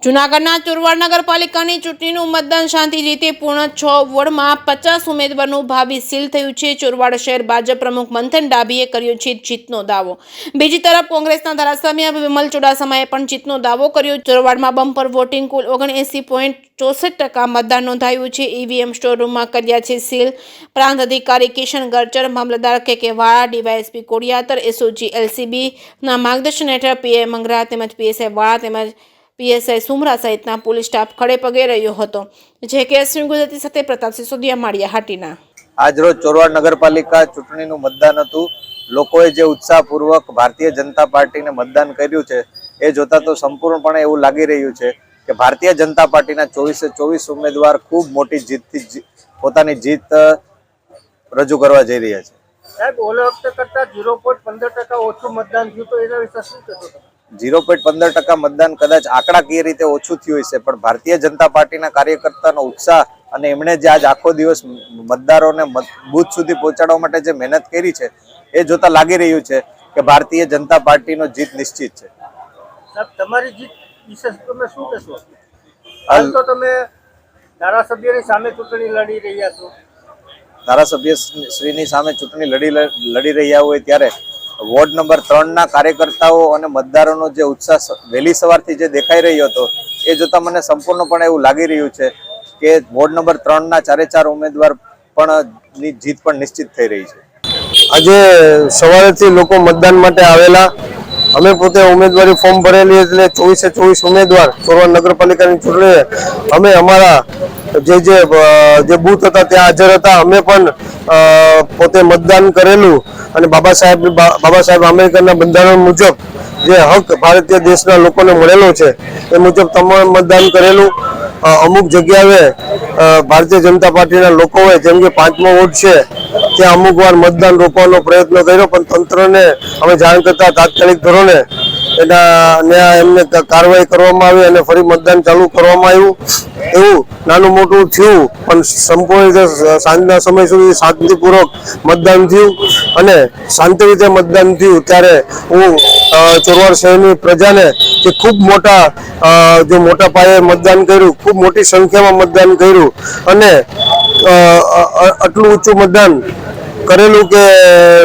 જૂનાગઢના ચોરવાડ નગરપાલિકાની ચૂંટણીનું મતદાન શાંતિ રીતે પૂર્ણ 6 વોર્ડમાં 50 ઉમેદવારનું ભાવિ સીલ થયું છે। ચોરવાડ શહેર ભાજપ પ્રમુખ મંથન ડાભીએ કર્યો છે જીતનો દાવો। બીજી તરફ કોંગ્રેસના ધારાસભ્ય વિમલ ચુડાસમાએ પણ જીતનો દાવો કર્યો। ચોરવાડમાં બમ્પર વોટિંગ કુલ 79.64% મતદાન નોંધાયું છે। ઈવીએમ સ્ટોરરૂમમાં કર્યા છે સીલ। પ્રાંત અધિકારી કિશન ગરચર, મામલતદાર કે વાળા, ડીવાયએસપી કોડિયાતર, એસઓજી એલસીબીના માર્ગદર્શન હેઠળ પીઆઈ મંગરા તેમજ પીએસઆઈ વાળા તેમજ પીએસઆઈ સુમરા સહિતના પોલીસ સ્ટાફ ખડે પગે રહ્યો હતો। જે કે ગુજરાતી સાથે પ્રતાપસિંહ સોદિયા, માળિયા હાટીના। આજરોજ ચોરવાડ નગરપાલિકા ચૂંટણીનું મતદાન હતું। લોકોએ જે ઉત્સાહપૂર્વક ભારતીય જનતા પાર્ટીને મતદાન કર્યું છે એ જોતા તો સંપૂર્ણપણે એવું લાગી રહ્યું છે કે ભારતીય જનતા પાર્ટીના 24 ઉમેદવાર ખૂબ મોટી જીતથી પોતાની જીત રજૂ કરવા જઈ રહ્યા છે। સાહેબ, ઓલા વખતે કરતા 0.15% ઓછું મતદાન થયું, તો એના વિશે શું કહેશો? 0.15% મતદાન કદાચ આંકડાકીય રીતે ઓછું થયું હશે, પણ ભારતીય જનતા પાર્ટીના કાર્યકર્તાનો ઉત્સાહ અને એમણે જે આજ આખો દિવસ મતદારોને બૂથ સુધી પહોંચાડવા માટે જે મહેનત કરી છે એ જોતા લાગી રહ્યું છે કે ભારતીય જનતા પાર્ટીનો જીત નિશ્ચિત છે। સાહેબ, તમારી જીત વિશે તમે શું કહેશો? હાલ તો તમે ધારાસભ્યની સામે ચૂંટણી લડી રહ્યા છો। ધારાસભ્ય શ્રીની સામે ચૂંટણી લડી રહ્યા હોય ત્યારે વોર્ડ નંબર 3ના કાર્યકર્તાઓ અને મતદારોનો જે ઉત્સાહ વહેલી સવારથી જે દેખાઈ રહ્યો હતો એ જોતા મને સંપૂર્ણપણે એવું લાગી રહ્યું છે કે વોર્ડ નંબર 3ના 4 ઉમેદવાર પણ જીત પણ નિશ્ચિત થઈ રહી છે। આજે સવારેથી લોકો મતદાન માટે આવેલા। અમે પોતે ઉમેદવારી ફોર્મ ભરેલી, એટલે 24 ઉમેદવાર ચોરવાડ નગરપાલિકાની ચૂંટણી અમે અમારા જે બૂથ હતા ત્યાં હાજર હતા। અમે પણ પોતે મતદાન કરેલું અને બાબા સાહેબ આંબેડકરના બંધારણ મુજબ જે હક ભારતીય દેશના લોકોને મળેલો છે એ મુજબ તમામ મતદાન કરેલું। અમુક જગ્યાએ ભારતીય જનતા પાર્ટીના લોકોએ, જેમ કે 5મો વોર્ડ છે ત્યાં અમુક વાર મતદાન રોકવાનો પ્રયત્ન કર્યો, પણ તંત્રને અમે જાણ કરતા તાત્કાલિક ધોરણે એમને કાર્યવાહી કરવામાં આવી અને ફરી મતદાન ચાલુ કરવામાં આવ્યું। એવું નાનું મોટું થયું, પણ સંપૂર્ણ રીતે સાંજના સમય સુધી શાંતિપૂર્વક મતદાન થયું અને શાંતિ રીતે મતદાન થયું। ત્યારે હું ચોરવાડ શહેરની પ્રજાને કે ખૂબ મોટા પાયે મતદાન કર્યું, ખૂબ મોટી સંખ્યામાં મતદાન કર્યું અને આટલું ઊંચું મતદાન કરેલું કે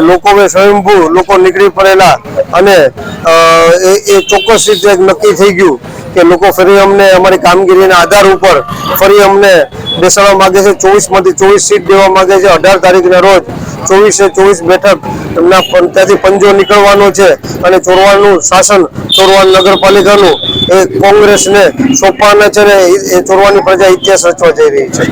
લોકોએ સ્વયંભૂ લોકો નીકળી પડેલા અને એ ચોક્કસ રીતે નક્કી થઈ ગયું કે લોકો ફરી અમને અમારી કામગીરીના આધાર ઉપર ફરી અમને બેસાડવા માંગે છે। 24માંથી 24 સીટ દેવા માંગે છે। 18 તારીખના રોજ 24 બેઠક ત્યાંથી પંજો નીકળવાનો છે અને ચોરવાડનું શાસન, ચોરવાડ નગરપાલિકાનું એ કોંગ્રેસને સોંપવાના છે ને એ ચોરવાડની પ્રજા ઇતિહાસ રચવા જઈ રહી છે।